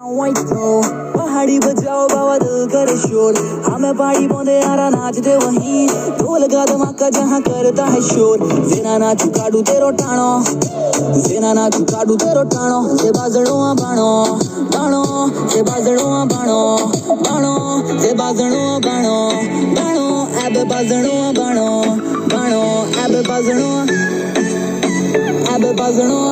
पहाड़ी बजाओ बाबा दिल करे शोर, हमें पहाड़ी पौधे यारा नाचते वहीं, ढोल का धमाका जहाँ करता है शोर। जेना नाचू काडू तेरो टाणो, जेना नाचू काडू तेरो टाणो, से बाजड़ो बाणो बाणो, से बाजड़ो बाणो बाणो, से बाजड़ो बाणो बाणो, अब बाजड़ो बाणो बाणो, अब बाजड़ो अब बाजड़ो।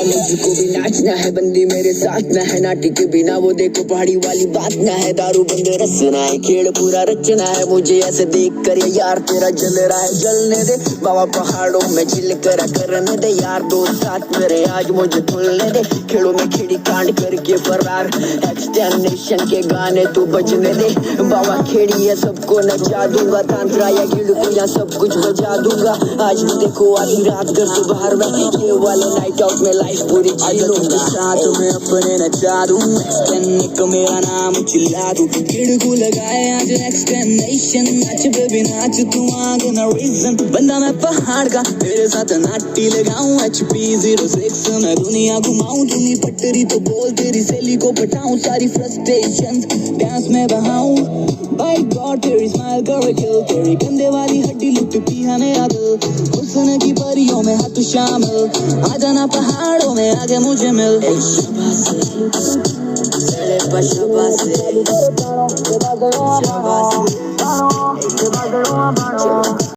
मुझको भी नाचना है, बंदी मेरे साथ ना है, नाटी के बिना वो देखो पहाड़ी वाली बात ना है, दारू बंदे रचना है, खेल पूरा रचना है, मुझे ऐसे देख कर यार तेरा जल रहा है, जलने दे बाबा पहाड़ों में चिल करा करने दे यार, दो साथ मेरे आज मुझे खुलने दे, खेड़ों में खिड़ी कांड करके फरार, एक्सटेंशन के गाने तू बजने दे बाबा, खेड़ी है सबको नचा दूंगा, तांत्रा या गिड़कू या सब कुछ बजा दूंगा, आज भी देखो आधी रात घर से बाहर में, ये वाले नाइट आउट में लाइफ पूरी के साथ में अपने नचा दूं, एक्सटेंड मेरा नाम चिल्ला दूं, गिड़कू लगाए आज एक्सटेंडेशन, नाच बेबी नाच तू आगे ना रीजन, बंदा मैं पहाड़ का तेरे साथ नाटी लगाऊं, HP06 मैं दुनिया घुमाऊं, तूनी पटरी तो बोल तेरी सहेली को पटाऊं, सारी फ्रस्ट्रेशन डांस में बहाऊं, बाय गॉड तेरी स्माइल करे किल, तेरी गंदे वाली हड्डी लुटती है मेरा दिल, हुस्न की परियों में हाथ शामिल, आ जाना पहाड़ों में आगे मुझे मिल, शाबाश।